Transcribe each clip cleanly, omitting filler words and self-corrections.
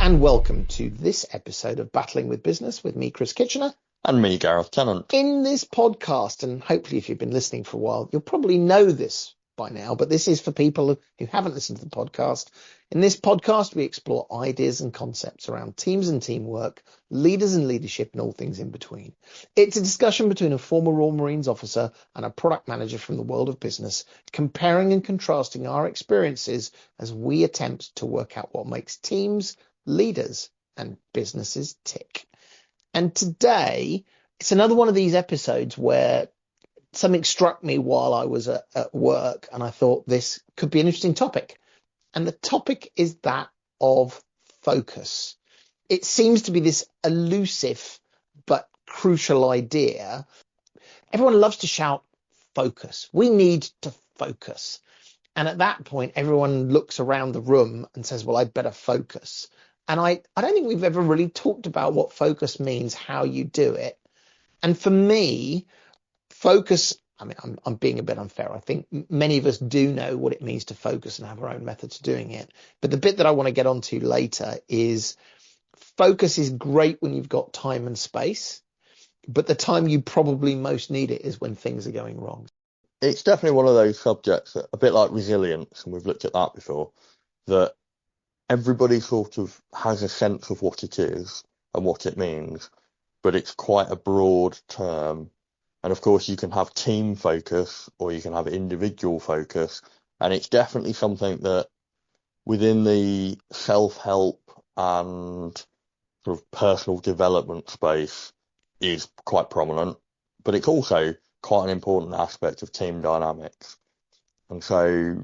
and welcome to this episode of Battling with Business with me, Chris Kitchener. And me, Gareth Tennant. In this podcast, and hopefully if you've been listening for a while, you'll probably know this by now, but this is for people who haven't listened to the podcast. In this podcast, we explore ideas and concepts around teams and teamwork, leaders and leadership, and all things in between. It's a discussion between a former Royal Marines officer and a product manager from the world of business, comparing and contrasting our experiences as we attempt to work out what makes teams, leaders, and businesses tick. And today, it's another one of these episodes where something struck me while I was at work, and I thought this could be an interesting topic. And the topic is that of focus. It seems to be this elusive but crucial idea. Everyone loves to shout focus. We need to focus. And at that point, everyone looks around the room and says, well, I'd better focus. And I don't think we've ever really talked about what focus means, how you do it. And for me, focus, I mean, I'm being a bit unfair. I think many of us do know what it means to focus and have our own methods of doing it. But the bit that I want to get onto later is focus is great when you've got time and space, but the time you probably most need it is when things are going wrong. It's definitely one of those subjects, that, a bit like resilience, and we've looked at that before, that everybody sort of has a sense of what it is and what it means, but it's quite a broad term. And of course, you can have team focus or you can have individual focus. And it's definitely something that within the self-help and sort of personal development space is quite prominent, but it's also quite an important aspect of team dynamics. And so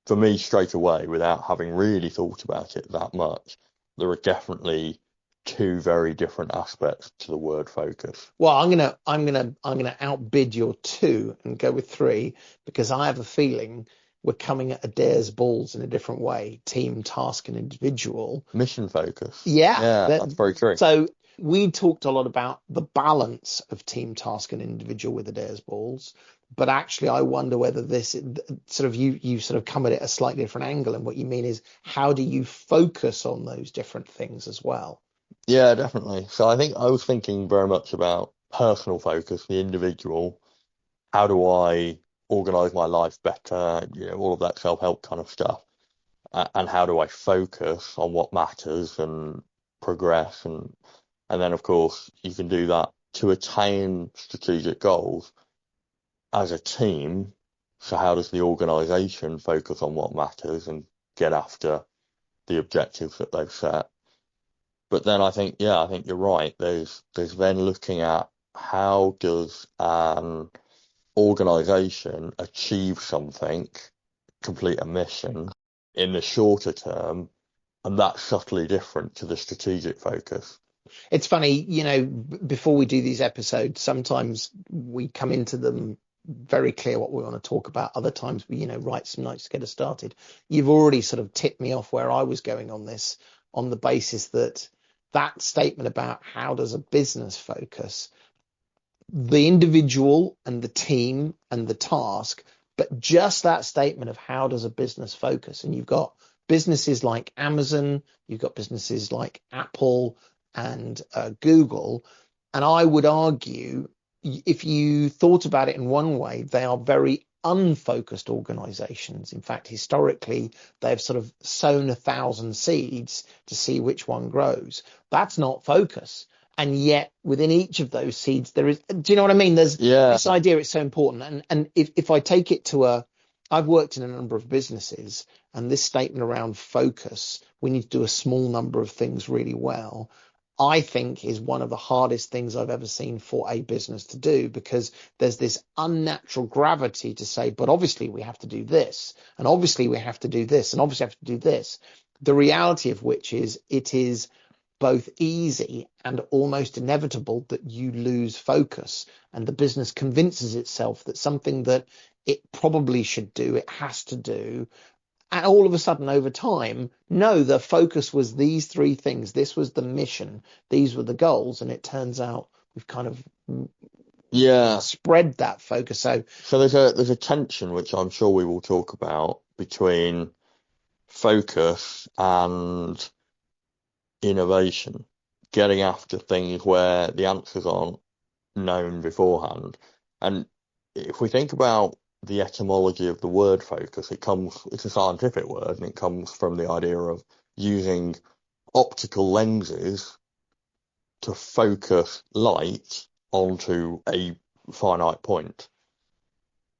for me, straight away, without having really thought about it that much, there are definitely two very different aspects to the word focus. Well, I'm gonna outbid your two and go with three, because I have a feeling we're coming at Adair's balls in a different way: team, task, and individual. Mission focus. Yeah, that's very true. So we talked a lot about the balance of team, task, and individual with Adair's balls. But actually, I wonder whether this sort of you sort of come at it a slightly different angle, and what you mean is how do you focus on those different things as well? Yeah, definitely. So I think I was thinking very much about personal focus, the individual. How do I organize my life better? All of that self-help kind of stuff. And how do I focus on what matters and progress? And then, of course, you can do that to attain strategic goals as a team. So how does the organization focus on what matters and get after the objectives that they've set? But then I think you're right. There's then looking at how does an organization achieve something, complete a mission in the shorter term, and that's subtly different to the strategic focus. It's funny, before we do these episodes, sometimes we come into them very clear what we want to talk about. Other times we, write some notes to get us started. You've already sort of tipped me off where I was going on this, on the basis that statement about how does a business focus, the individual and the team and the task, but just that statement of how does a business focus. And you've got businesses like Amazon, you've got businesses like Apple and Google. And I would argue, if you thought about it in one way, they are very unfocused organizations. In fact, historically, they've sort of sown 1,000 seeds to see which one grows. That's not focus. And yet within each of those seeds, there is, do you know what I mean? There's this idea, it's so important. And if I take it to I've worked in a number of businesses, and this statement around focus, we need to do a small number of things really well, I think is one of the hardest things I've ever seen for a business to do, because there's this unnatural gravity to say, but obviously we have to do this, and obviously we have to do this, and obviously have to do this. The reality of which is it is both easy and almost inevitable that you lose focus, and the business convinces itself that something that it probably should do, it has to do. And all of a sudden, over time, no, the focus was these three things. This was the mission. These were the goals. And it turns out we've kind of spread that focus. So there's a tension, which I'm sure we will talk about, between focus and innovation, getting after things where the answers aren't known beforehand. And if we think about the etymology of the word focus, it's a scientific word, and it comes from the idea of using optical lenses to focus light onto a finite point.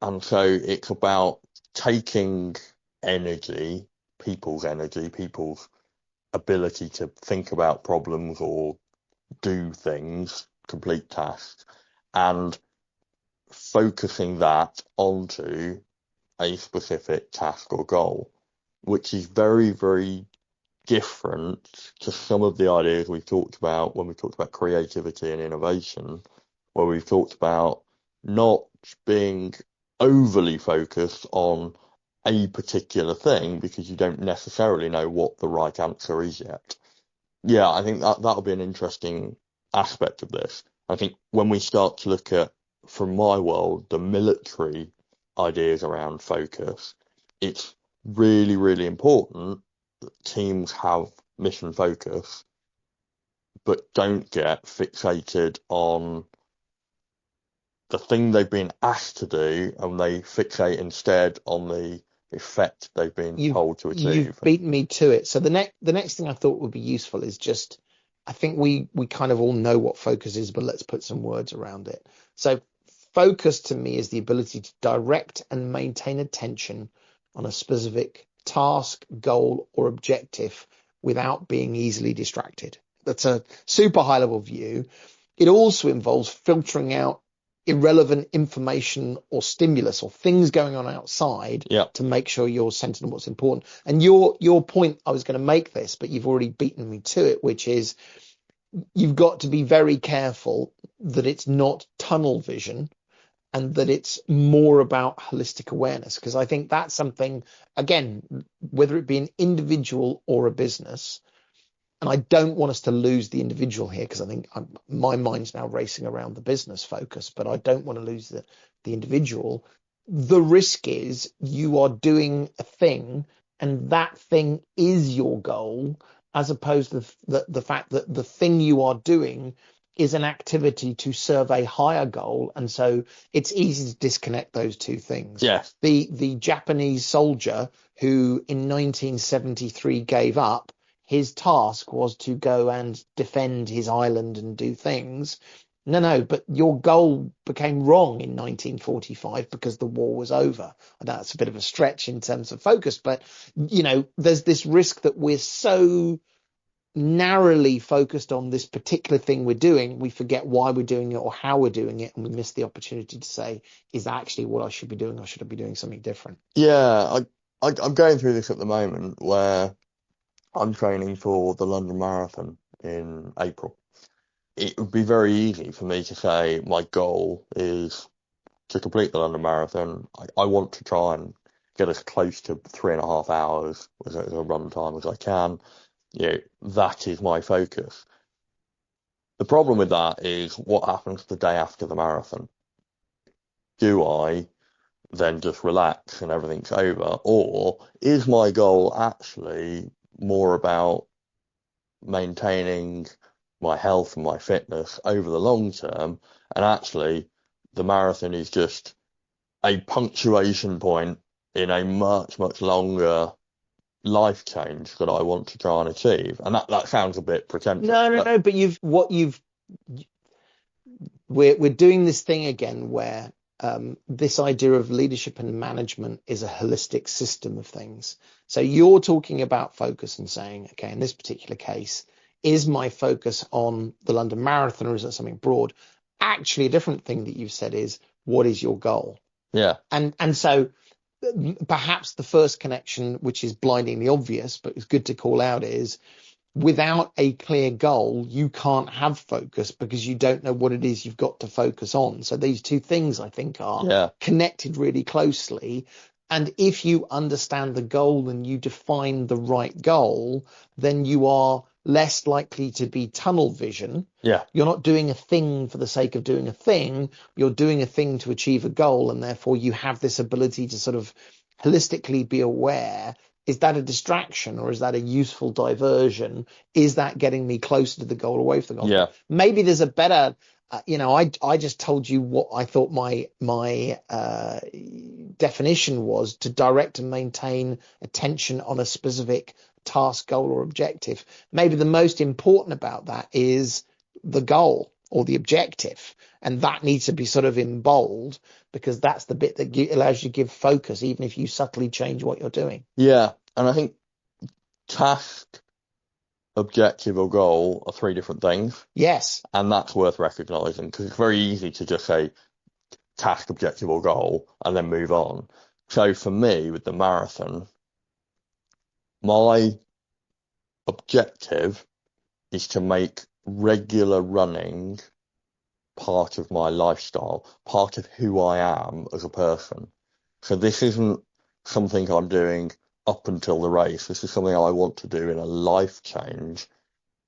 And so it's about taking energy, people's ability to think about problems or do things, complete tasks, and focusing that onto a specific task or goal, which is very, very different to some of the ideas we've talked about when we talked about creativity and innovation, where we've talked about not being overly focused on a particular thing because you don't necessarily know what the right answer is yet. Yeah, I think that'll be an interesting aspect of this. I think when we start to look at, from my world, the military ideas around focus, it's really, really important that teams have mission focus, but don't get fixated on the thing they've been asked to do, and they fixate instead on the effect they've been told to You've achieve. beaten me to it. So the next thing I thought would be useful is just, I think we kind of all know what focus is, but let's put some words around it. So focus to me is the ability to direct and maintain attention on a specific task, goal, or objective without being easily distracted. That's a super high level view. It also involves filtering out irrelevant information or stimulus or things going on outside Yeah. to make sure you're centered on what's important. And your point, I was going to make this, but you've already beaten me to it, which is you've got to be very careful that it's not tunnel vision and that it's more about holistic awareness. Because I think that's something, again, whether it be an individual or a business, and I don't want us to lose the individual here because I think my mind's now racing around the business focus, but I don't want to lose the individual. The risk is you are doing a thing and that thing is your goal, as opposed to the fact that the thing you are doing is an activity to serve a higher goal. And so it's easy to disconnect those two things. Yes. The Japanese soldier who in 1973 gave up, his task was to go and defend his island and do things. No, but your goal became wrong in 1945 because the war was over. And that's a bit of a stretch in terms of focus, but there's this risk that we're so narrowly focused on this particular thing we're doing, we forget why we're doing it or how we're doing it, and we miss the opportunity to say, is that actually what I should be doing, or should I be doing something different? Yeah, I'm going through this at the moment where I'm training for the London Marathon in April. It would be very easy for me to say my goal is to complete the London Marathon. I want to try and get as close to 3.5 hours as a run time as I can. That is my focus. The problem with that is what happens the day after the marathon. Do I then just relax and everything's over? Or is my goal actually more about maintaining my health and my fitness over the long term? And actually, the marathon is just a punctuation point in a much, much longer life change that I want to try and achieve. And that sounds a bit pretentious. No, but we're doing this thing again where this idea of leadership and management is a holistic system of things. So you're talking about focus and saying, okay, in this particular case, is my focus on the London Marathon or is it something broad? Actually, a different thing that you've said is, what is your goal? Yeah. And so perhaps the first connection, which is blindingly obvious, but it's good to call out, is without a clear goal, you can't have focus because you don't know what it is you've got to focus on. So these two things, I think, are connected really closely. And if you understand the goal and you define the right goal, then you are less likely to be tunnel vision. Yeah. You're not doing a thing for the sake of doing a thing. You're doing a thing to achieve a goal. And therefore you have this ability to sort of holistically be aware Is that a distraction, or is that a useful diversion? Is that getting me closer to the goal, away from the goal? Yeah. Maybe there's a better, I just told you what I thought my definition was: to direct and maintain attention on a specific task, goal, or objective. Maybe the most important about that is the goal or the objective, and that needs to be sort of in bold, because that's the bit that allows you to give focus, even if you subtly change what you're doing. Yeah. And I think task, objective, or goal are three different things. Yes. And that's worth recognizing, because it's very easy to just say task, objective, or goal and then move on. So for me, with the marathon, my objective is to make regular running part of my lifestyle, part of who I am as a person. So this isn't something I'm doing up until the race. This is something I want to do in a life change.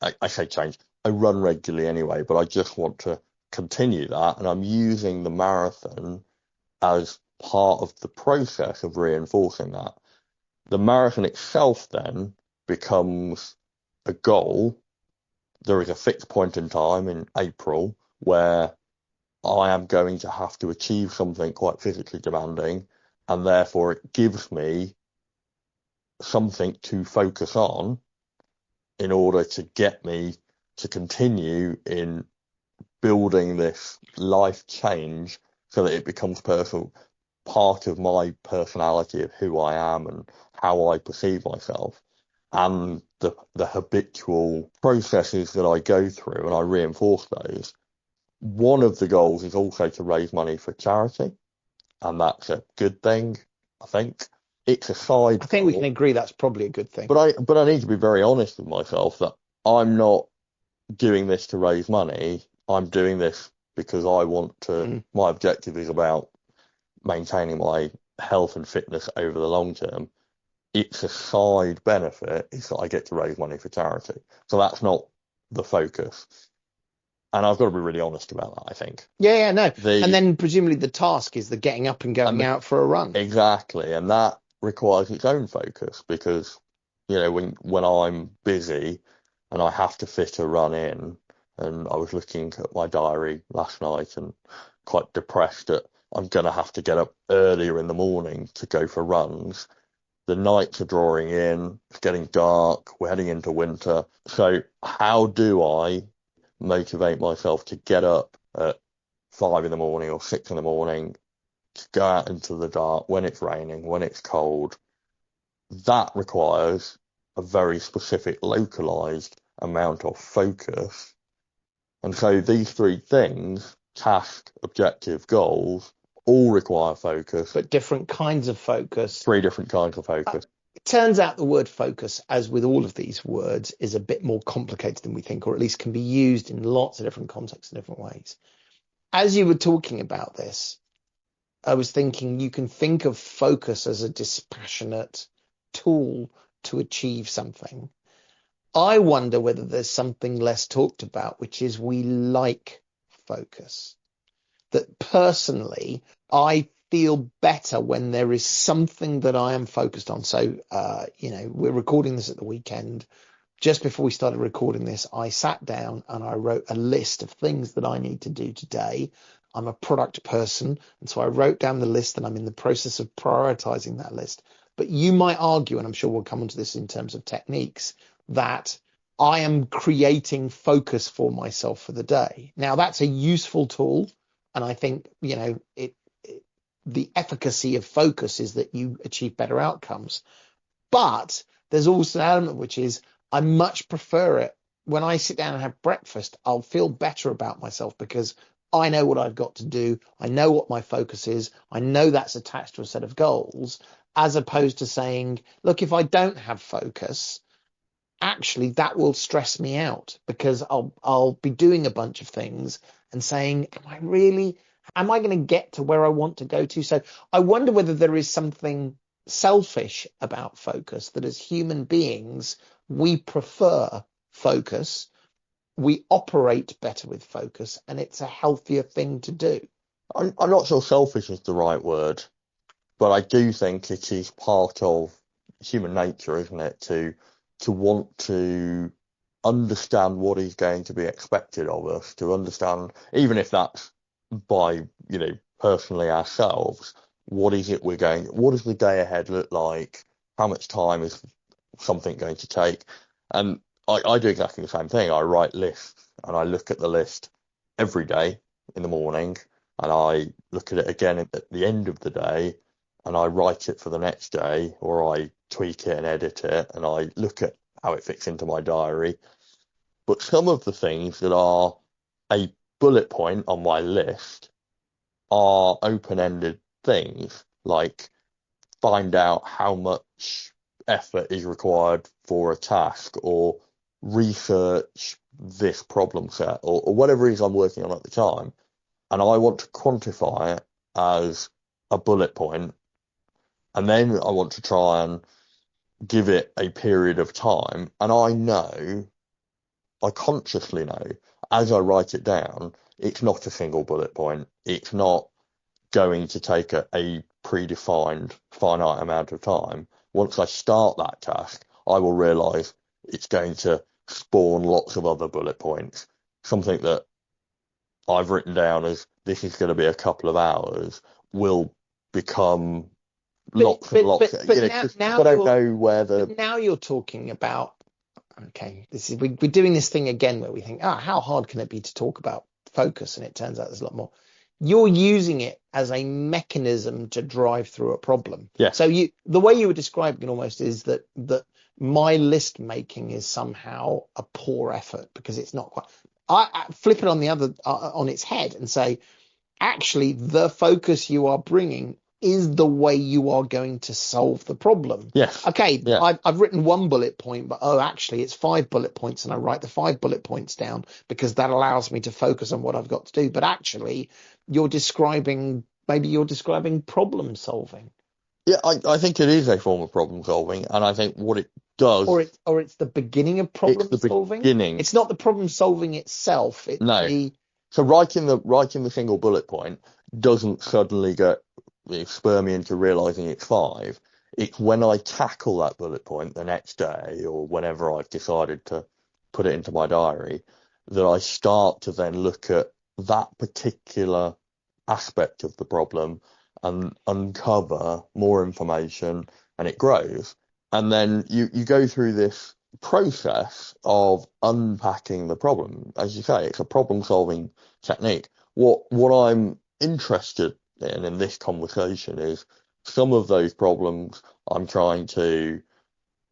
I say change. I run regularly anyway, but I just want to continue that. And I'm using the marathon as part of the process of reinforcing that. The marathon itself then becomes a goal. There is a fixed point in time in April where I am going to have to achieve something quite physically demanding, and therefore it gives me something to focus on in order to get me to continue in building this life change so that it becomes personal, part of my personality of who I am and how I perceive myself. And the habitual processes that I go through, and I reinforce those. One of the goals is also to raise money for charity, and that's a good thing, I think. It's a side I think we can goal, agree that's probably a good thing. but I need to be very honest with myself that I'm not doing this to raise money. I'm doing this because I want to. My objective is about maintaining my health and fitness over the long term. It's a side benefit is that I get to raise money for charity. So that's not the focus. And I've got to be really honest about that, I think. Yeah, no. And then presumably the task is the getting up and going out for a run. Exactly. And that requires its own focus, because, when I'm busy and I have to fit a run in, and I was looking at my diary last night and quite depressed that I'm going to have to get up earlier in the morning to go for runs. The nights are drawing in, it's getting dark, we're heading into winter. So how do I motivate myself to get up at 5 in the morning or 6 in the morning, to go out into the dark when it's raining, when it's cold? That requires a very specific, localized amount of focus. And so these three things, task, objective, goals, all require focus. But different kinds of focus. Three different kinds of focus. It turns out the word focus, as with all of these words, is a bit more complicated than we think, or at least can be used in lots of different contexts in different ways. As you were talking about this, I was thinking you can think of focus as a dispassionate tool to achieve something. I wonder whether there's something less talked about, which is we like focus. That personally, I feel better when there is something that I am focused on. So, we're recording this at the weekend. Just before we started recording this, I sat down and I wrote a list of things that I need to do today. I'm a product person, and so I wrote down the list, and I'm in the process of prioritizing that list. But you might argue, and I'm sure we'll come onto this in terms of techniques, that I am creating focus for myself for the day. Now, that's a useful tool. And I think, the efficacy of focus is that you achieve better outcomes. But there's also an element which is I much prefer it when I sit down and have breakfast. I'll feel better about myself because I know what I've got to do. I know what my focus is. I know that's attached to a set of goals, as opposed to saying, look, if I don't have focus, actually that will stress me out because I'll be doing a bunch of things and saying, am I going to get to where I want to go to? So I wonder whether there is something selfish about focus, that as human beings, we prefer focus, we operate better with focus, and it's a healthier thing to do. I'm not sure selfish is the right word, but I do think it is part of human nature, isn't it, to want to understand what is going to be expected of us, to understand, even if that's by, personally ourselves, what does the day ahead look like? How much time is something going to take? And I do exactly the same thing. I write lists and I look at the list every day in the morning, and I look at it again at the end of the day, and I write it for the next day, or I tweak it and edit it, and I look at how it fits into my diary. But some of the things that are a bullet point on my list are open-ended things, like find out how much effort is required for a task, or research this problem set, or whatever it is I'm working on at the time. And I want to quantify it as a bullet point, and then I want to try and give it a period of time. And I consciously know, as I write it down, it's not a single bullet point. It's not going to take a predefined finite amount of time. Once I start that task, I will realize it's going to spawn lots of other bullet points. Something that I've written down as this is going to be a couple of hours will become lots and lots. Now I don't know where now you're talking about, okay, we're doing this thing again where we think, how hard can it be to talk about focus? And it turns out there's a lot more. You're using it as a mechanism to drive through a problem. Yeah. So the way you were describing it almost is that my list making is somehow a poor effort because it's not quite. I flip it on the other on its head and say, actually, the focus you are bringing is the way you are going to solve the problem. Yes. Okay, Yeah. I've written one bullet point, but actually it's 5 bullet points, and I write the 5 bullet points down because that allows me to focus on what I've got to do. But actually, maybe you're describing problem solving. Yeah, I think it is a form of problem solving, and I think what it does, or it's the beginning of problem solving. Beginning. It's not the problem solving itself. It's no. So writing the single bullet point doesn't suddenly spur me into realizing it's 5. It's when I tackle that bullet point the next day, or whenever I've decided to put it into my diary, that I start to then look at that particular aspect of the problem and uncover more information, and it grows. And then you go through this process of unpacking the problem. As you say, it's a problem solving technique. What I'm interested in this conversation is some of those problems I'm trying to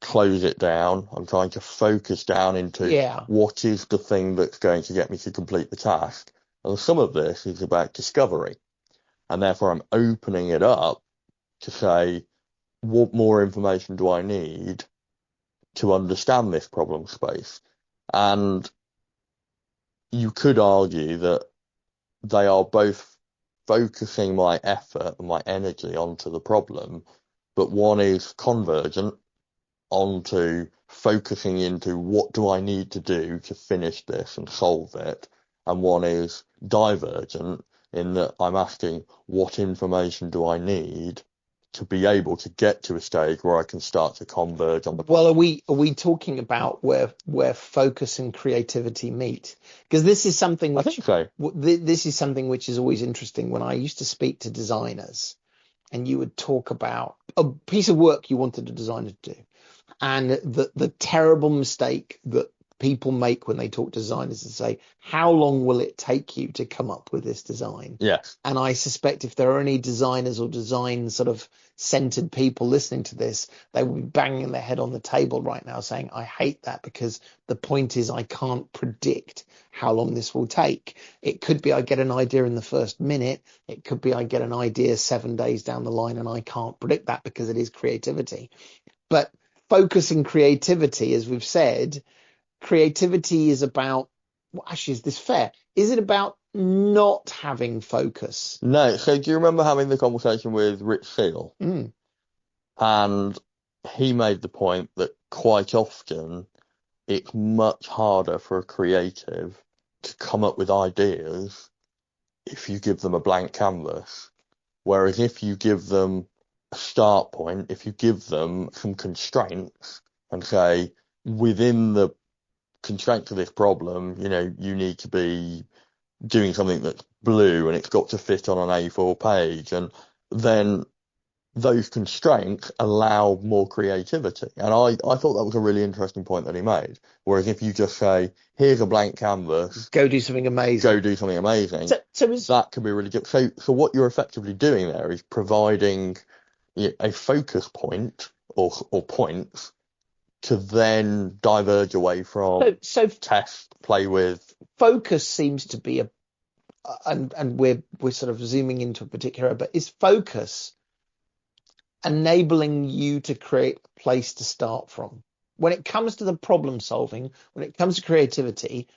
close it down. I'm trying to focus down into what is the thing that's going to get me to complete the task. And some of this is about discovery. And therefore I'm opening it up to say, what more information do I need to understand this problem space? And you could argue that they are both focusing my effort and my energy onto the problem, but one is convergent onto focusing into what do I need to do to finish this and solve it, and one is divergent in that I'm asking what information do I need to be able to get to a stage where I can start to converge on the problem. Well, are we talking about where focus and creativity meet? Because this is something which, I think so. This is something which is always interesting when I used to speak to designers, and you would talk about a piece of work you wanted a designer to do, and the terrible mistake that people make when they talk to designers is say, how long will it take you to come up with this design? Yes. And I suspect if there are any designers or design sort of centered people listening to this, they will be banging their head on the table right now saying, I hate that, because the point is I can't predict how long this will take. It could be I get an idea in the first minute. It could be I get an idea 7 days down the line, and I can't predict that because it is creativity. But focusing creativity, as we've said, creativity is about, well, actually, is this fair? Is it about not having focus? No. So do you remember having the conversation with Rich Seal? Mm. And he made the point that quite often it's much harder for a creative to come up with ideas if you give them a blank canvas. Whereas if you give them a start point, if you give them some constraints and say, within the constraints of this problem, you need to be doing something that's blue and it's got to fit on an A4 page, and then those constraints allow more creativity. And I thought that was a really interesting point that he made. Whereas if you just say, here's a blank canvas, Go do something amazing. That can be really good. So what you're effectively doing there is providing a focus point or points to then diverge away from test, play with. Focus seems to be and we're sort of zooming into a particular, but is focus enabling you to create a place to start from? When it comes to the problem solving, when it comes to creativity,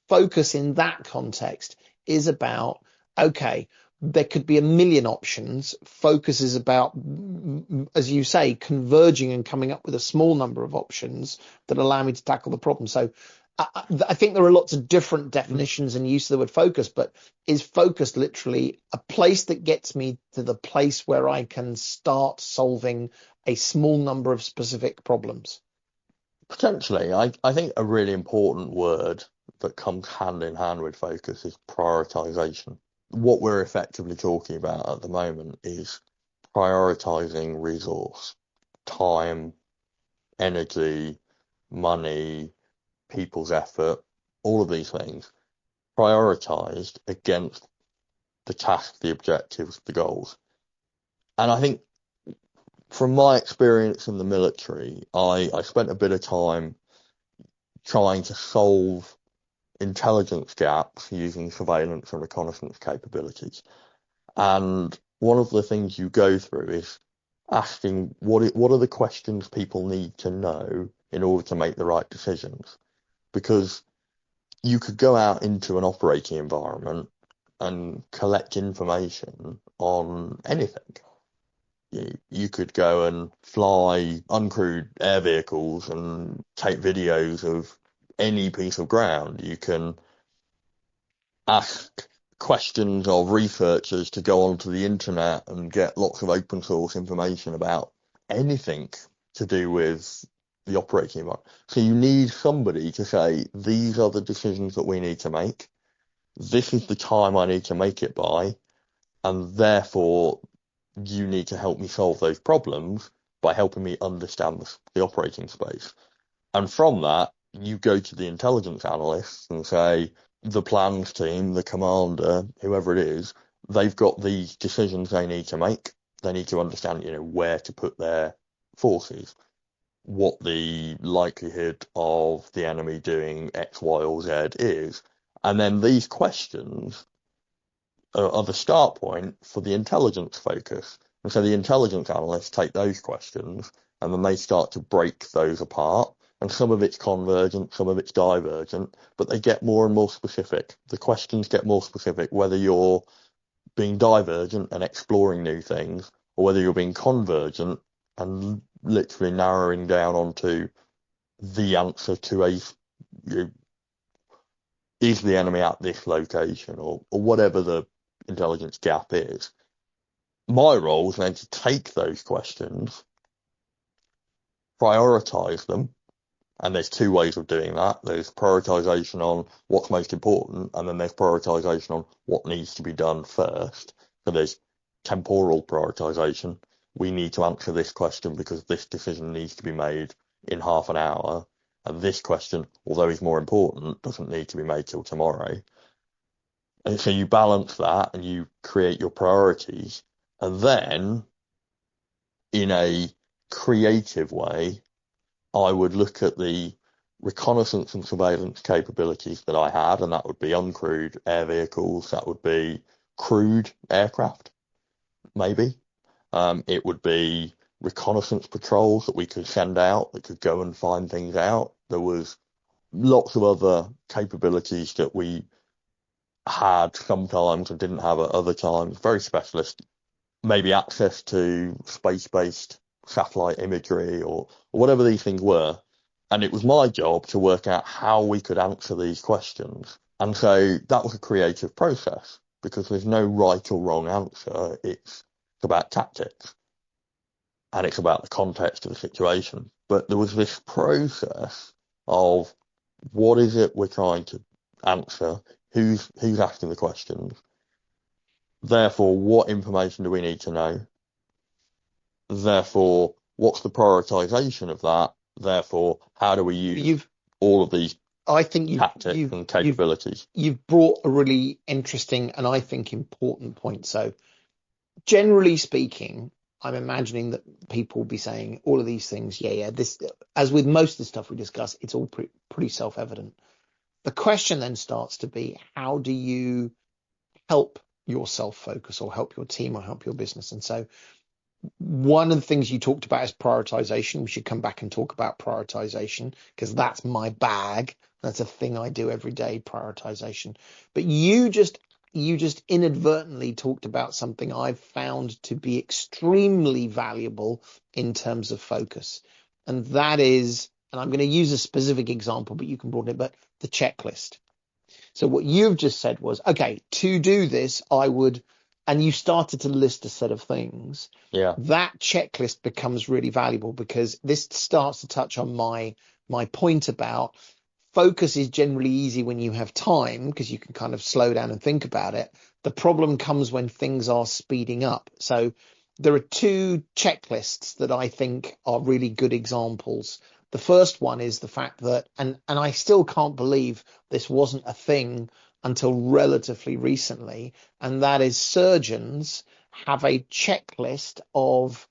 focus in that context is about, okay, there could be a million options. Focus is about, as you say, converging and coming up with a small number of options that allow me to tackle the problem. So I think there are lots of different definitions and use of the word focus, but is focus literally a place that gets me to the place where I can start solving a small number of specific problems? Potentially. I think a really important word that comes hand in hand with focus is prioritization. What we're effectively talking about at the moment is prioritizing resource, time, energy, money, people's effort, all of these things, prioritized against the task, the objectives, the goals. And I think from my experience in the military, I spent a bit of time trying to solve intelligence gaps using surveillance and reconnaissance capabilities. And one of the things you go through is asking what are the questions people need to know in order to make the right decisions. Because you could go out into an operating environment and collect information on anything. You could go and fly uncrewed air vehicles and take videos of any piece of ground. You can ask questions of researchers to go onto the internet and get lots of open source information about anything to do with the operating environment. So you need somebody to say, these are the decisions that we need to make. This is the time I need to make it by. And therefore, you need to help me solve those problems by helping me understand the operating space. And from that, you go to the intelligence analysts and say, the plans team, the commander, whoever it is, they've got these decisions they need to make. They need to understand, where to put their forces, what the likelihood of the enemy doing X, Y, or Z is. And then these questions are the start point for the intelligence focus. And so the intelligence analysts take those questions and then they start to break those apart. And some of it's convergent, some of it's divergent, but they get more and more specific. The questions get more specific, whether you're being divergent and exploring new things, or whether you're being convergent and literally narrowing down onto the answer to is the enemy at this location, or whatever the intelligence gap is. My role is then to take those questions, prioritize them, and there's two ways of doing that. There's prioritization on what's most important, and then there's prioritization on what needs to be done first. So there's temporal prioritization. We need to answer this question because this decision needs to be made in half an hour. And this question, although is more important, doesn't need to be made till tomorrow. And so you balance that and you create your priorities. And then, in a creative way, I would look at the reconnaissance and surveillance capabilities that I had, and that would be uncrewed air vehicles, that would be crewed aircraft, maybe. It would be reconnaissance patrols that we could send out that could go and find things out. There was lots of other capabilities that we had sometimes and didn't have at other times, very specialist, maybe access to space-based satellite imagery or whatever these things were. And it was my job to work out how we could answer these questions. And so that was a creative process because there's no right or wrong answer. It's about tactics. and it's about the context of the situation. But there was this process of what is it we're trying to answer, who's asking the questions, therefore what information do we need to know, therefore what's the prioritization of that, therefore how do we use all of these I think tactics and capabilities. You've brought a really interesting and I think important point. So generally speaking, I'm imagining that people will be saying all of these things. Yeah. This, as with most of the stuff we discuss, it's all pretty self-evident. The question then starts to be, how do you help yourself focus or help your team or help your business? And so one of the things you talked about is prioritization. We should come back and talk about prioritization because that's my bag. That's a thing I do every day, prioritization. But you just inadvertently talked about something I've found to be extremely valuable in terms of focus. And that is, and I'm going to use a specific example, but you can broaden it, but the checklist. So what you've just said was, okay, to do this, I would, and you started to list a set of things. Yeah. That checklist becomes really valuable because this starts to touch on my point about focus is generally easy when you have time because you can kind of slow down and think about it. The problem comes when things are speeding up. So there are two checklists that I think are really good examples. The first one is the fact that, and I still can't believe this wasn't a thing until relatively recently, and that is surgeons have a checklist of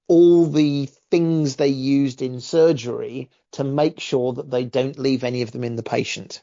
all the things they used in surgery to make sure that they don't leave any of them in the patient.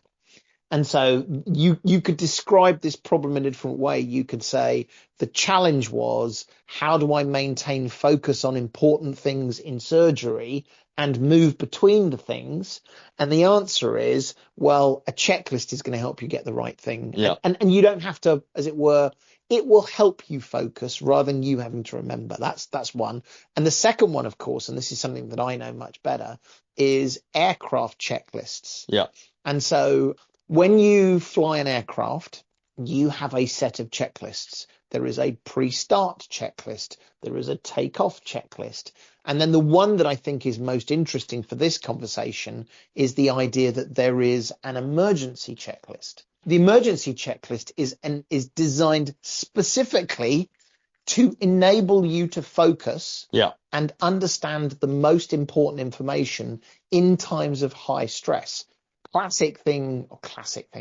And so you could describe this problem in a different way. You could say the challenge was, how do I maintain focus on important things in surgery and move between the things? And the answer is, well, a checklist is going to help you get the right thing. Yeah. And you don't have to, as it were, it will help you focus rather than you having to remember. That's one. And the second one, of course, and this is something that I know much better, is aircraft checklists. Yeah. And so when you fly an aircraft, you have a set of checklists. There is a pre-start checklist. There is a takeoff checklist. And then the one that I think is most interesting for this conversation is the idea that there is an emergency checklist. The emergency checklist is designed specifically to enable you to focus and understand the most important information in times of high stress. Classic thing,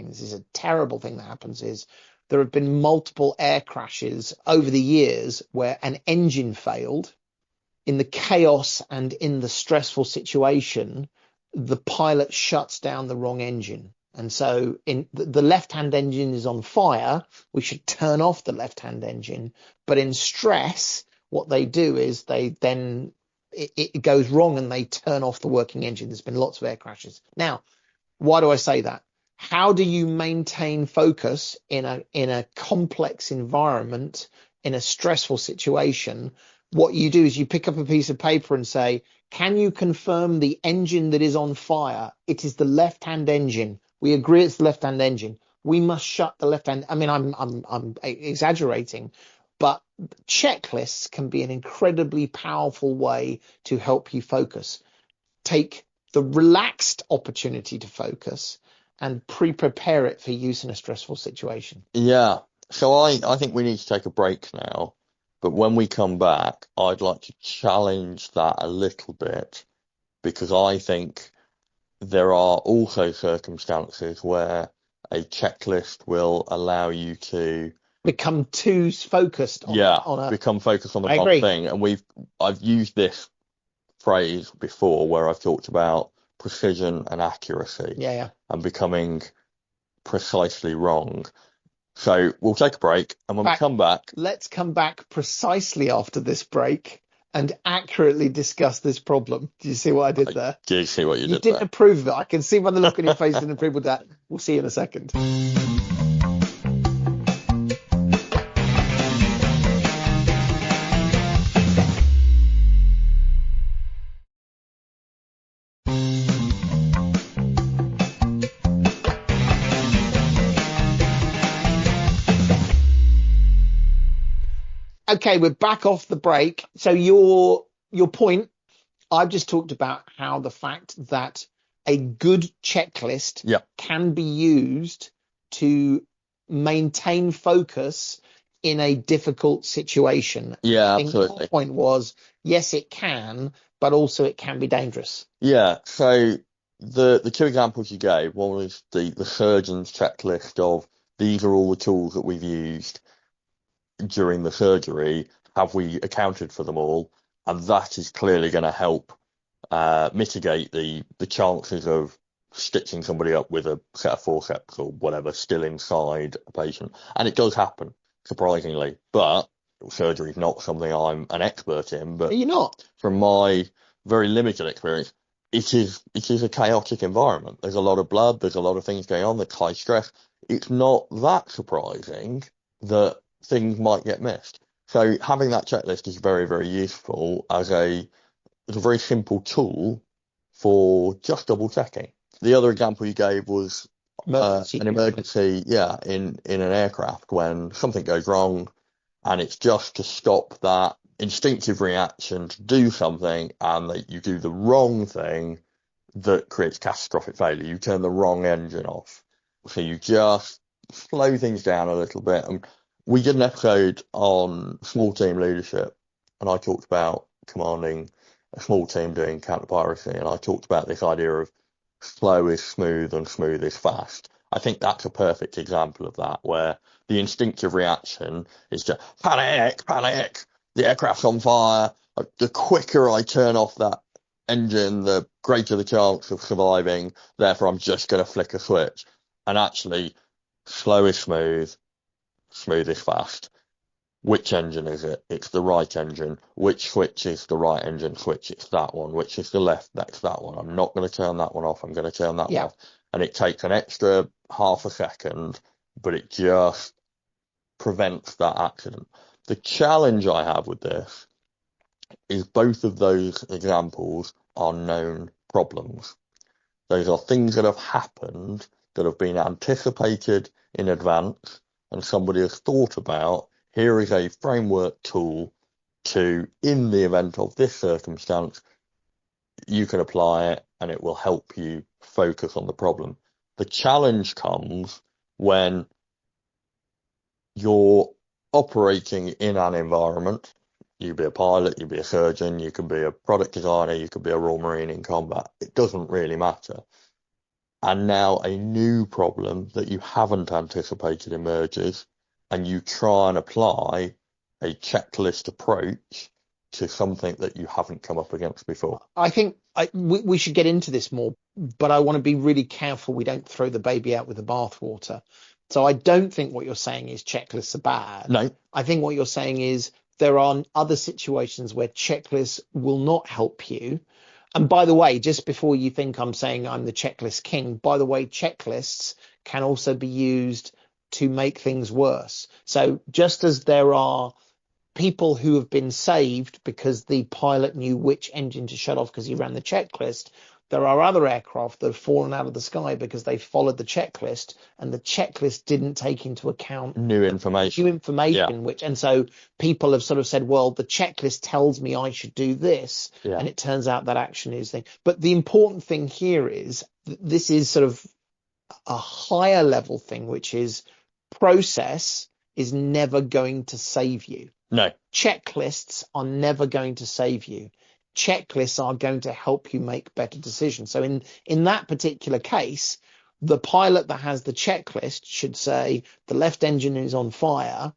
this is a terrible thing that happens, is there have been multiple air crashes over the years where an engine failed. In the chaos and in the stressful situation, the pilot shuts down the wrong engine. And so in the left-hand engine is on fire, we should turn off the left-hand engine. But in stress, what they do is they then, it goes wrong and they turn off the working engine. There's been lots of air crashes. Now, why do I say that? How do you maintain focus in a complex environment, in a stressful situation? What you do is you pick up a piece of paper and say, can you confirm the engine that is on fire? It is the left-hand engine. We agree it's the left-hand engine. We must shut the left-hand. I mean, I'm exaggerating, but checklists can be an incredibly powerful way to help you focus. Take the relaxed opportunity to focus and prepare it for use in a stressful situation. Yeah. So I think we need to take a break now. But when we come back, I'd like to challenge that a little bit because I think there are also circumstances where a checklist will allow you to become too focused become focused on the wrong thing. And I've used this phrase before where I've talked about precision and accuracy and becoming precisely wrong. So we'll take a break, and when we come back, let's come back precisely after this break and accurately discuss this problem. Do you see what I did there? Do you see what you did there? You didn't approve of it. I can see by the look on your face you didn't approve of that. We'll see you in a second. Okay, we're back off the break. So your your point, I've just talked about how the fact that a good checklist Yeah. can be used to maintain focus in a difficult situation. Yeah, I think your absolutely. point was, yes, it can, but also it can be dangerous. Yeah. So the two examples you gave, one was the surgeon's checklist of these are all the tools that we've used during the surgery. Have we accounted for them all? And that is clearly going to help mitigate the chances of stitching somebody up with a set of forceps or whatever still inside a patient. And it does happen, surprisingly. But surgery is not something I'm an expert in. Are But you not? from my very limited experience, it is a chaotic environment. There's a lot of blood, there's a lot of things going on, there's high stress. It's not that surprising that things might get missed. So having that checklist is very, very useful as a very simple tool for just double checking. The other example you gave was Emergency an treatment. emergency, yeah, in an aircraft when something goes wrong, and it's just to stop that instinctive reaction to do something, and that you do the wrong thing that creates catastrophic failure. You turn the wrong engine off. So you just slow things down a little bit. And we did an episode on small team leadership, and I talked about commanding a small team doing counter-piracy, and I talked about this idea of slow is smooth and smooth is fast. I think that's a perfect example of that, where the instinctive reaction is just panic, panic, the aircraft's on fire. The quicker I turn off that engine, the greater the chance of surviving. Therefore, I'm just going to flick a switch. And actually, slow is smooth, smooth is fast. Which engine is it? It's the right engine. Which switch is the right engine switch? It's that one. Which is the left? That's that one. I'm not going to turn that one off. I'm going to turn that one Yeah. off. And it takes an extra half a second, but it just prevents that accident. The challenge I have with this is both of those examples are known problems. Those are things that have happened, that have been anticipated in advance, and somebody has thought about, here is a framework tool to, in the event of this circumstance, you can apply it and it will help you focus on the problem. The challenge comes when you're operating in an environment. You be a pilot, you be a surgeon, you could be a product designer, you could be a Royal Marine in combat. It doesn't really matter. And now a new problem that you haven't anticipated emerges, and you try and apply a checklist approach to something that you haven't come up against before. I think we should get into this more, but I want to be really careful we don't throw the baby out with the bathwater. So I don't think what you're saying is checklists are bad. No. I think what you're saying is there are other situations where checklists will not help you. And by the way, just before you think I'm saying I'm the checklist king, by the way, checklists can also be used to make things worse. So just as there are people who have been saved because the pilot knew which engine to shut off because he ran the checklist, there are other aircraft that have fallen out of the sky because they followed the checklist, and the checklist didn't take into account New information. Yeah. which, and so people have sort of said, well, the checklist tells me I should do this, Yeah. and it turns out that action is thing. But the important thing here is this is sort of a higher level thing, which is process is never going to save you. No. Checklists are never going to save you. Checklists are going to help you make better decisions. So in that particular case, the pilot that has the checklist should say, the left engine is on fire.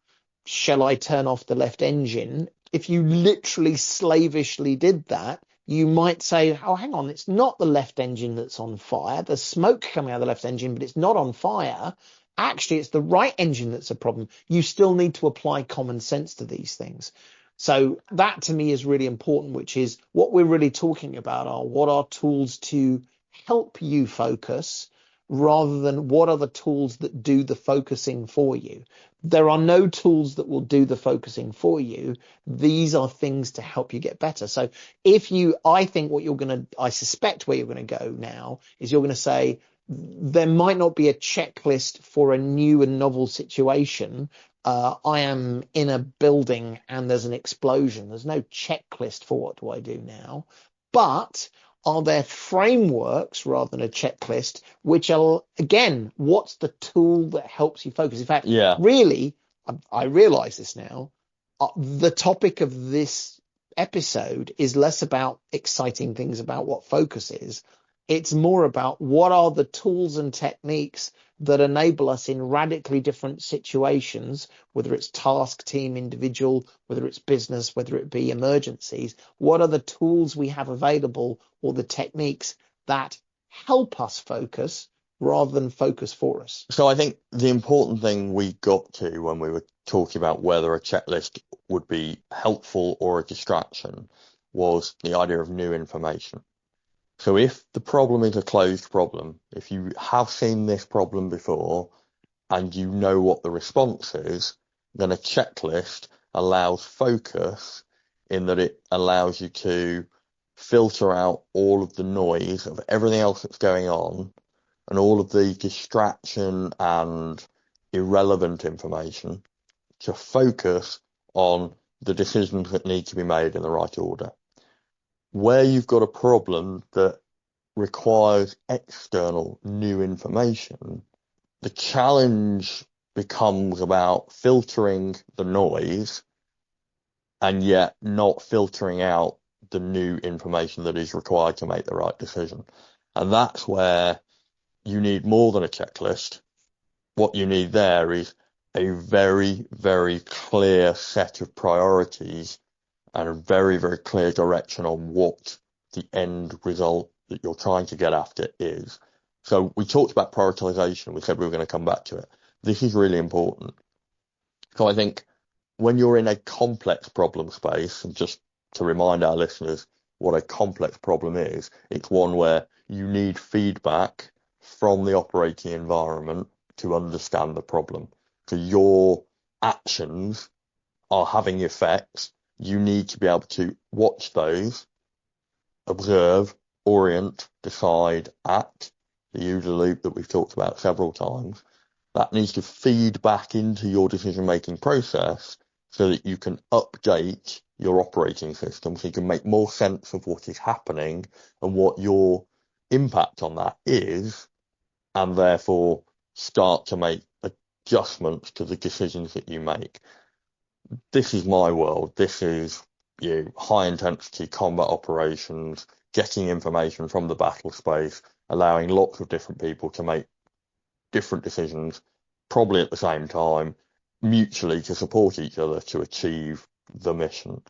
Shall I turn off the left engine? If you literally slavishly did that, you might say, oh, hang on, it's not the left engine that's on fire. There's smoke coming out of the left engine, but it's not on fire. Actually, it's the right engine that's a problem. You still need to apply common sense to these things. So that to me is really important, which is what we're really talking about are what are tools to help you focus rather than what are the tools that do the focusing for you. There are no tools that will do the focusing for you. These are things to help you get better. So I think I suspect where you're going to go now is you're going to say, there might not be a checklist for a new and novel situation, I am in a building and there's an explosion. There's no checklist for what do I do now, but are there frameworks rather than a checklist, which are, again, what's the tool that helps you focus? In fact, Yeah. really, I realize this now. The topic of this episode is less about exciting things about what focus is. It's more about what are the tools and techniques that enable us in radically different situations, whether it's task, team, individual, whether it's business, whether it be emergencies. What are the tools we have available or the techniques that help us focus rather than focus for us? So I think the important thing we got to when we were talking about whether a checklist would be helpful or a distraction was the idea of new information. So if the problem is a closed problem, if you have seen this problem before and you know what the response is, then a checklist allows focus in that it allows you to filter out all of the noise of everything else that's going on and all of the distraction and irrelevant information to focus on the decisions that need to be made in the right order. Where you've got a problem that requires external new information, the challenge becomes about filtering the noise and yet not filtering out the new information that is required to make the right decision. And that's where you need more than a checklist. What you need there is a very, very clear set of priorities and a very, very clear direction on what the end result that you're trying to get after is. So we talked about prioritization. We said we were going to come back to it. This is really important. So I think when you're in a complex problem space, and just to remind our listeners what a complex problem is, it's one where you need feedback from the operating environment to understand the problem. So your actions are having effects. You need to be able to watch those, observe, orient, decide, act, the OODA loop that we've talked about several times. That needs to feed back into your decision-making process so that you can update your operating system, so you can make more sense of what is happening and what your impact on that is, and therefore start to make adjustments to the decisions that you make. This is my world. This is high intensity combat operations, getting information from the battle space, allowing lots of different people to make different decisions, probably at the same time, mutually to support each other to achieve the mission.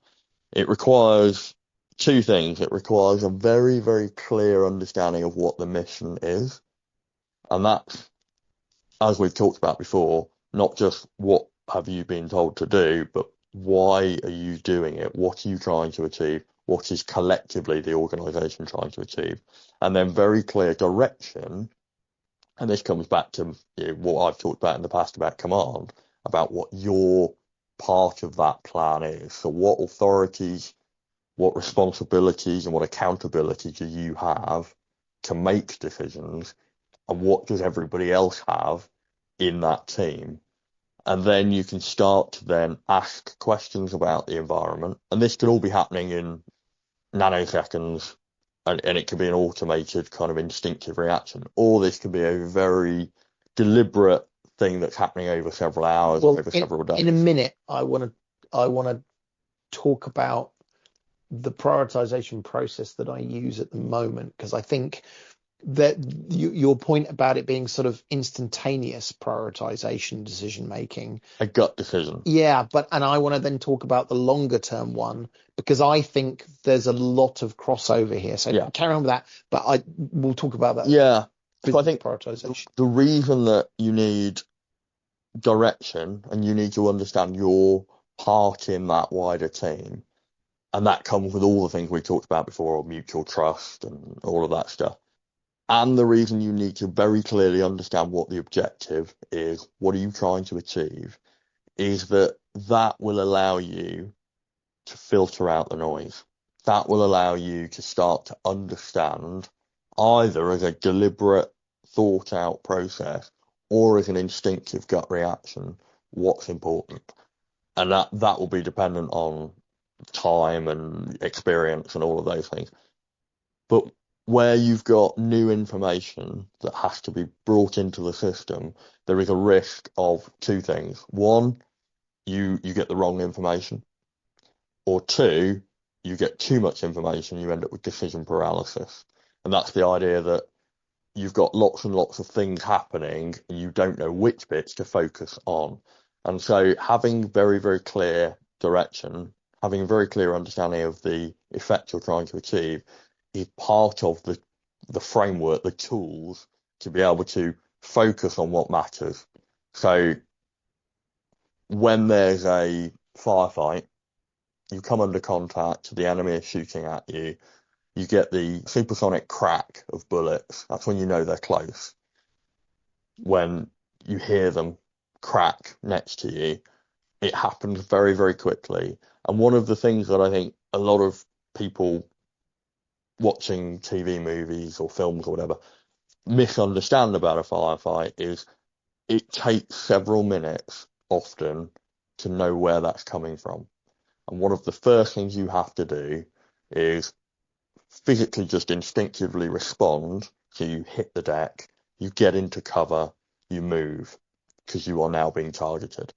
It requires two things. It requires a very, very clear understanding of what the mission is. And that's, as we've talked about before, not just what have you been told to do, but why are you doing it? What are you trying to achieve? What is collectively the organisation trying to achieve? And then very clear direction. And this comes back to what I've talked about in the past about command, about what your part of that plan is. So what authorities, what responsibilities and what accountability do you have to make decisions, and what does everybody else have in that team? And then you can start to then ask questions about the environment. And this could all be happening in nanoseconds, and it could be an automated kind of instinctive reaction. Or this could be a very deliberate thing that's happening over several hours, over several days. In a minute, I want to talk about the prioritization process that I use at the moment, because I think that your point about it being sort of instantaneous prioritization, decision making, a gut decision. Yeah, and I want to then talk about the longer term one, because I think there's a lot of crossover here. So carry on with that, but we'll talk about that. Yeah, so I think prioritization. The reason that you need direction and you need to understand your part in that wider team, and that comes with all the things we talked about before, mutual trust and all of that stuff. And the reason you need to very clearly understand what the objective is, what are you trying to achieve, is that will allow you to filter out the noise. That will allow you to start to understand, either as a deliberate, thought out process or as an instinctive gut reaction, what's important. And that will be dependent on time and experience and all of those things. But where you've got new information that has to be brought into the system, there is a risk of two things. One, you get the wrong information, or two, you get too much information, you end up with decision paralysis. And that's the idea that you've got lots and lots of things happening and you don't know which bits to focus on. And so having very, very clear direction, having a very clear understanding of the effect you're trying to achieve is part of the framework, the tools to be able to focus on what matters. So when there's a firefight, you come under contact, the enemy is shooting at you, you get the supersonic crack of bullets. That's when you know they're close. When you hear them crack next to you, it happens very, very quickly. And one of the things that I think a lot of people watching TV movies or films or whatever misunderstand about a firefight is it takes several minutes often to know where that's coming from. And one of the first things you have to do is physically just instinctively respond. So you hit the deck, you get into cover, you move, because you are now being targeted.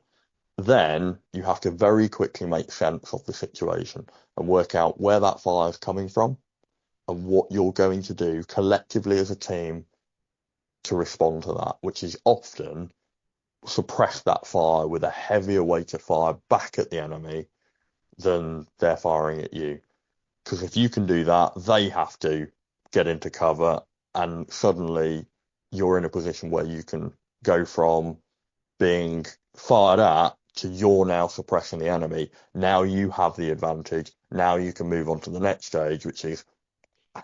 Then you have to very quickly make sense of the situation and work out where that fire is coming from and what you're going to do collectively as a team to respond to that, which is often suppress that fire with a heavier weight of fire back at the enemy than they're firing at you. Because if you can do that, they have to get into cover, and suddenly you're in a position where you can go from being fired at to you're now suppressing the enemy. Now you have the advantage. Now you can move on to the next stage, which is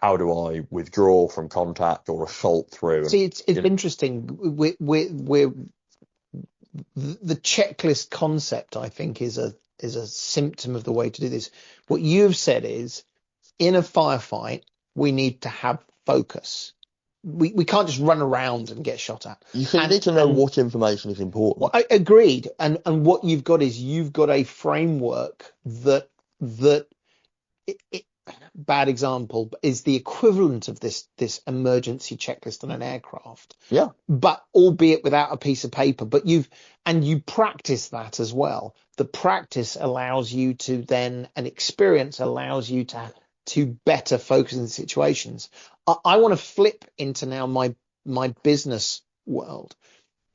how do I withdraw from contact or assault through? See, it's interesting. We're the checklist concept, I think, is a symptom of the way to do this. What you've said is, in a firefight, we need to have focus. We can't just run around and get shot at. You need to know what information is important. Well, I agreed. And what you've got is you've got a framework that bad example, is the equivalent of this emergency checklist on an aircraft. Yeah. But albeit without a piece of paper. But you practice that as well. The practice allows you to then, an experience allows you to better focus in situations. I want to flip into now my business world,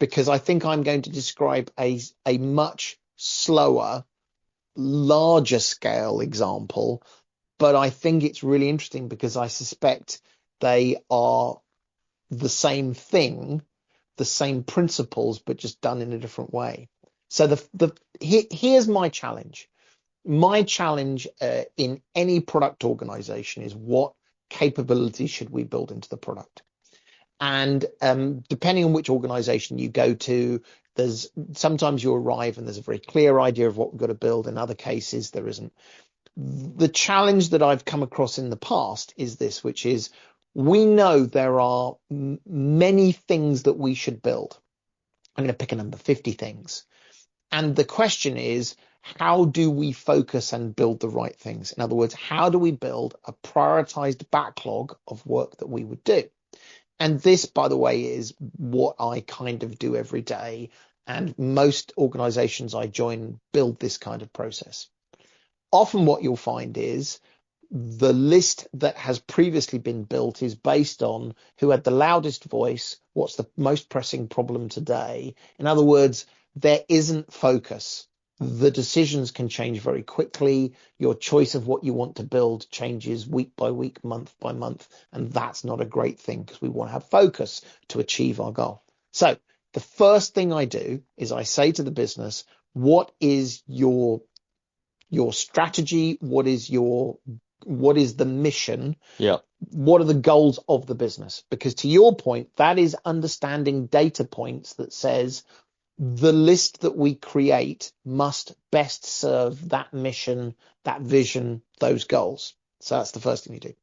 because I think I'm going to describe a much slower, larger scale example. But I think it's really interesting because I suspect they are the same thing, the same principles, but just done in a different way. So here's my challenge. My challenge in any product organization is, what capabilities should we build into the product? And depending on which organization you go to, there's sometimes you arrive and there's a very clear idea of what we've got to build. In other cases, there isn't. The challenge that I've come across in the past is this, which is, we know there are many things that we should build. I'm going to pick a number, 50 things. And the question is, how do we focus and build the right things? In other words, how do we build a prioritized backlog of work that we would do? And this, by the way, is what I kind of do every day. And most organizations I join build this kind of process. Often what you'll find is the list that has previously been built is based on who had the loudest voice, what's the most pressing problem today. In other words, there isn't focus. The decisions can change very quickly. Your choice of what you want to build changes week by week, month by month. And that's not a great thing, because we want to have focus to achieve our goal. So the first thing I do is I say to the business, what is your strategy? What is the mission? Yeah. What are the goals of the business? Because to your point, that is understanding data points that says the list that we create must best serve that mission, that vision, those goals. So that's the first thing you do.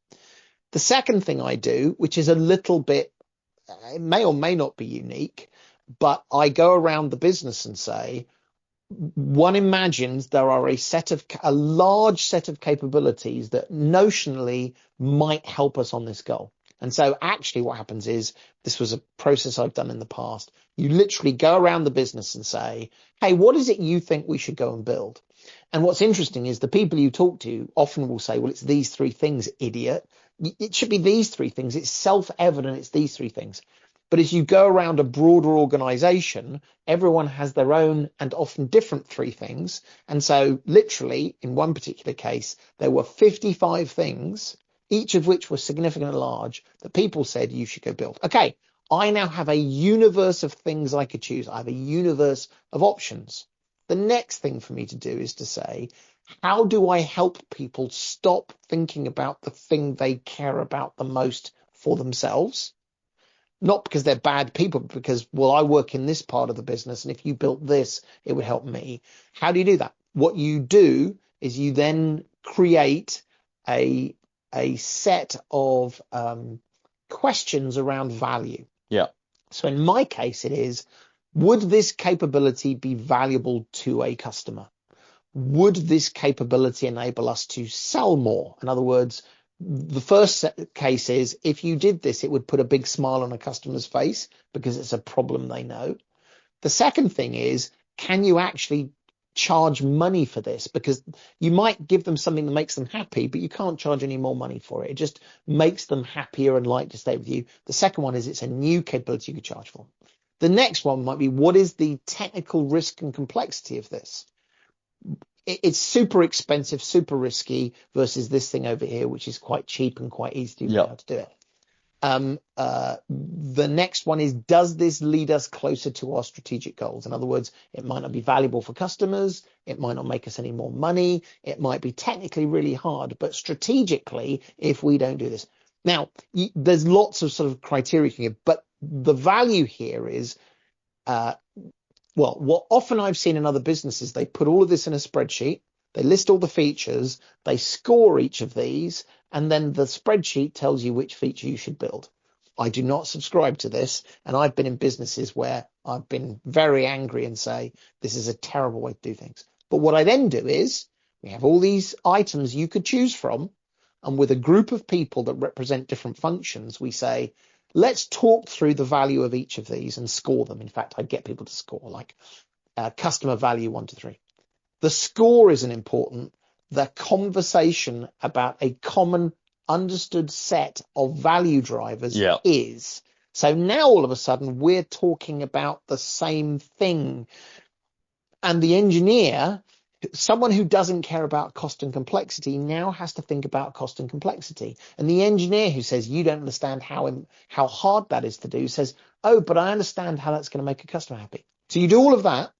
The second thing I do, which is a little bit, it may or may not be unique, but I go around the business and say, one imagines there are a large set of capabilities that notionally might help us on this goal. And so actually what happens is, this was a process I've done in the past. You literally go around the business and say, hey, what is it you think we should go and build? And what's interesting is the people you talk to often will say, well, it's these three things, idiot. It should be these three things. It's self-evident. It's these three things. But as you go around a broader organization, everyone has their own and often different three things. And so literally in one particular case, there were 55 things, each of which was significantly large, that people said you should go build. Okay, I now have a universe of things I could choose. I have a universe of options. The next thing for me to do is to say, how do I help people stop thinking about the thing they care about the most for themselves? Not because they're bad people, but because, well, I work in this part of the business, and if you built this, it would help me. How do you do that? What you do is you then create a set of questions around value. Yeah. So in my case, it is, would this capability be valuable to a customer? Would this capability enable us to sell more? In other words, the first case is, if you did this, it would put a big smile on a customer's face because it's a problem they know. The second thing is, can you actually charge money for this? Because you might give them something that makes them happy, but you can't charge any more money for it. It just makes them happier and like to stay with you. The second one is, it's a new capability you could charge for. The next one might be, what is the technical risk and complexity of this? It's super expensive, super risky versus this thing over here, which is quite cheap and quite easy to know how to do it. The next one is, does this lead us closer to our strategic goals? In other words, it might not be valuable for customers. It might not make us any more money. It might be technically really hard, but strategically, if we don't do this. Now, there's lots of sort of criteria here, but the value here is, well, what often I've seen in other businesses, they put all of this in a spreadsheet, they list all the features, they score each of these, and then the spreadsheet tells you which feature you should build. I do not subscribe to this, and I've been in businesses where I've been very angry and say, this is a terrible way to do things. But what I then do is, we have all these items you could choose from, and with a group of people that represent different functions, we say, let's talk through the value of each of these and score them. In fact, I'd get people to score, like customer value 1 to 3. The score isn't important. The conversation about a common understood set of value drivers is. So now all of a sudden we're talking about the same thing. And the engineer, someone who doesn't care about cost and complexity, now has to think about cost and complexity. And the engineer who says, you don't understand how hard that is to do, says, oh, but I understand how that's going to make a customer happy. So you do all of that,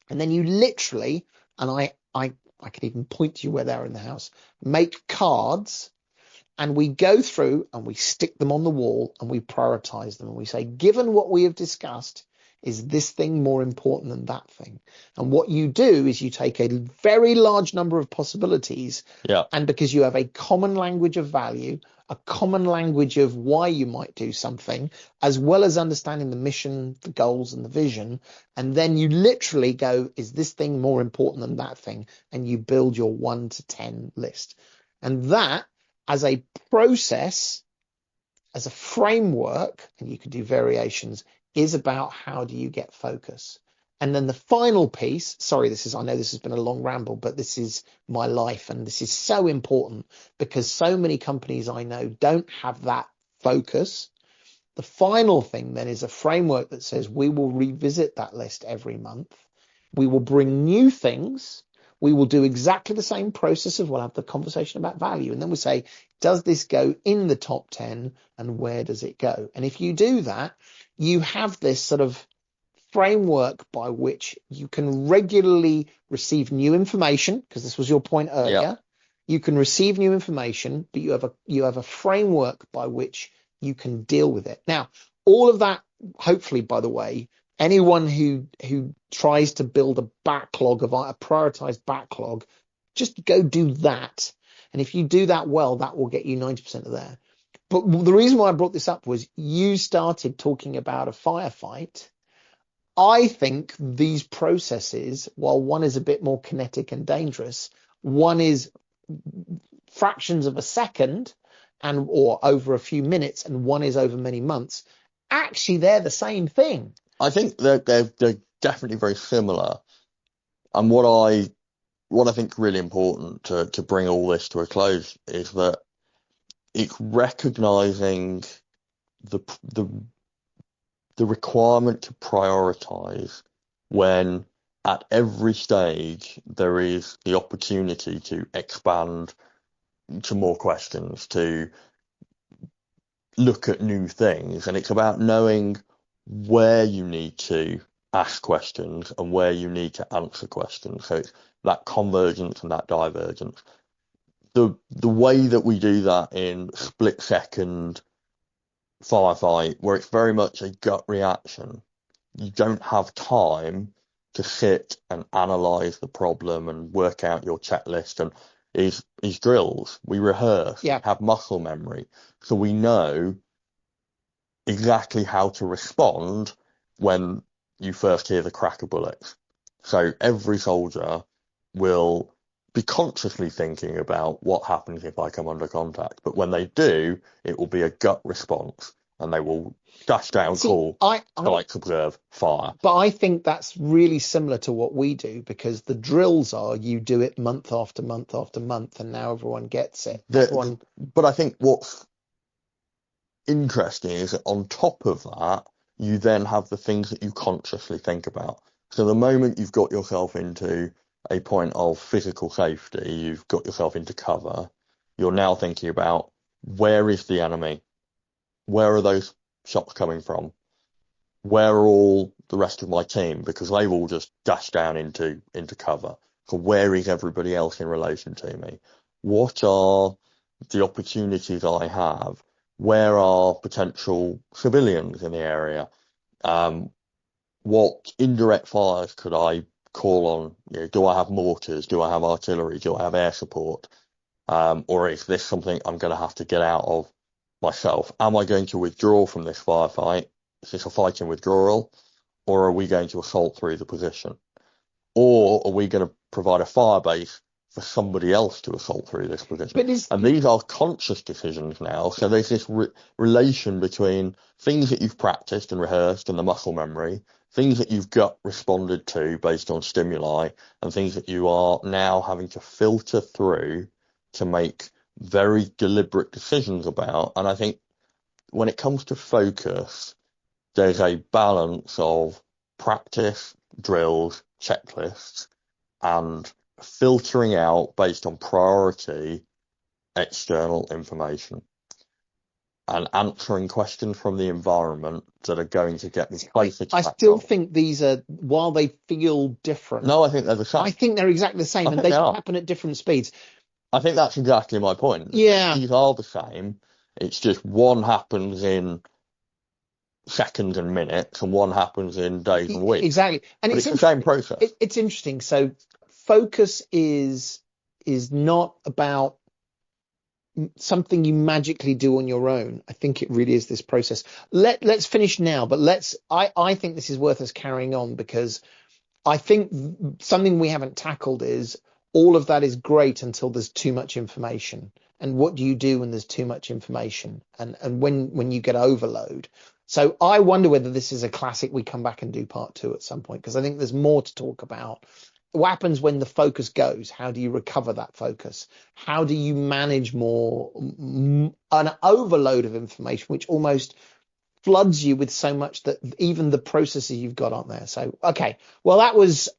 and then you literally, and I could even point to you where they're in the house, make cards, and we go through and we stick them on the wall and we prioritize them. And we say, given what we have discussed, is this thing more important than that thing? And what you do is you take a very large number of possibilities, and because you have a common language of value, a common language of why you might do something, as well as understanding the mission, the goals, and the vision, and then you literally go, is this thing more important than that thing? And you build your 1 to 10 list. And that, as a process, as a framework, and you could do variations, is about how do you get focus. And then the final piece, sorry, I know this has been a long ramble, but this is my life, and this is so important because so many companies I know don't have that focus. The final thing then is a framework that says we will revisit that list every month. We will bring new things. We will do exactly the same process of, we'll have the conversation about value. And then we'll say, does this go in the top 10 and where does it go? And if you do that, you have this sort of framework by which you can regularly receive new information, because this was your point earlier. You can receive new information, but you have a framework by which you can deal with it. Now, all of that, hopefully, by the way, anyone who tries to build a backlog, of a prioritized backlog, just go do that. And if you do that well, that will get you 90% of there. But the reason why I brought this up was you started talking about a firefight. I think these processes, while one is a bit more kinetic and dangerous, one is fractions of a second and or over a few minutes, and one is over many months. Actually, they're the same thing. I think they're definitely very similar. And what I think really important to bring all this to a close is that it's recognizing the the the requirement to prioritize when at every stage there is the opportunity to expand to more questions, to look at new things. And it's about knowing where you need to ask questions and where you need to answer questions. So it's that convergence and that divergence. The way that we do that in split second firefight, where it's very much a gut reaction, you don't have time to sit and analyze the problem and work out your checklist. And is drills. We rehearse, Yeah. have muscle memory, so we know exactly how to respond when you first hear the crack of bullets. So every soldier will be consciously thinking about what happens if I come under contact. But when they do, it will be a gut response, and they will dash down, call, strike, observe, fire. But I think that's really similar to what we do, because the drills are you do it month after month after month, and now everyone gets it. But I think what's interesting is that on top of that, you then have the things that you consciously think about. So the moment you've got yourself into a point of physical safety, you've got yourself into cover, you're now thinking about, where is the enemy? Where are those shots coming from? Where are all the rest of my team? Because they've all just dashed down into cover. So where is everybody else in relation to me? What are the opportunities I have? Where are potential civilians in the area? What indirect fires could I call on? Do I have mortars? Do I have artillery? Do I have air support? Or is this something I'm going to have to get out of myself? Am I going to withdraw from this firefight? Is this a fighting withdrawal? Or are we going to assault through the position? Or are we going to provide a fire base for somebody else to assault through this position? And these are conscious decisions now. So there's this relation between things that you've practiced and rehearsed and the muscle memory, things that you've gut responded to based on stimuli, and things that you are now having to filter through to make very deliberate decisions about. And I think when it comes to focus, there's a balance of practice, drills, checklists, and filtering out based on priority external information and answering questions from the environment that are going to get me closer to I still think these are, while they feel different. No, I think they're the same. I think they're exactly the same, and they happen at different speeds. I think that's exactly my point. Yeah. These are the same. It's just one happens in seconds and minutes, and one happens in days and weeks. Exactly. And it's the same process. It's interesting. So focus is not about something you magically do on your own. I think it really is this process. Let's finish now, but I think this is worth us carrying on, because I think something we haven't tackled is all of that is great until there's too much information. And what do you do when there's too much information, and when you get overload? So I wonder whether this is a classic we come back and do part 2 at some point, because I think there's more to talk about. What happens when the focus goes? How do you recover that focus? How do you manage an overload of information, which almost floods you with so much that even the processes you've got aren't there? So, okay. Well, that was,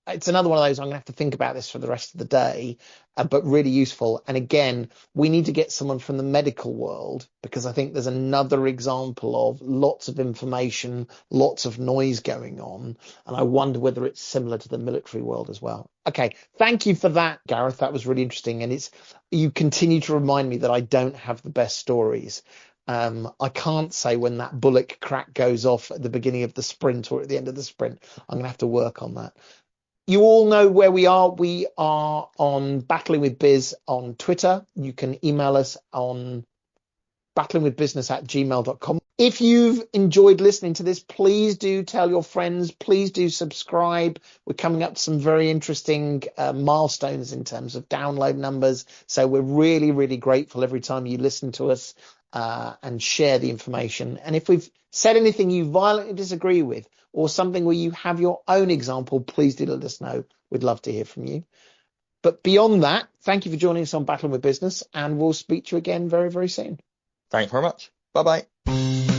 it's another one of those, I'm going to have to think about this for the rest of the day, but really useful. And again, we need to get someone from the medical world, because I think there's another example of lots of information, lots of noise going on. And I wonder whether it's similar to the military world as well. Okay. Thank you for that, Gareth. That was really interesting. And you continue to remind me that I don't have the best stories. I can't say when that bullet crack goes off at the beginning of the sprint or at the end of the sprint. I'm going to have to work on that. You all know where we are. We are on Battling with Biz on Twitter. You can email us on battlingwithbusiness@gmail.com. If you've enjoyed listening to this, please do tell your friends. Please do subscribe. We're coming up to some very interesting milestones in terms of download numbers. So we're really, really grateful every time you listen to us and share the information. And if we've said anything you violently disagree with or something where you have your own example, please do let us know. We'd love to hear from you. But beyond that, thank you for joining us on Battling with Business, and we'll speak to you again very, very soon. Thanks very much. Bye bye.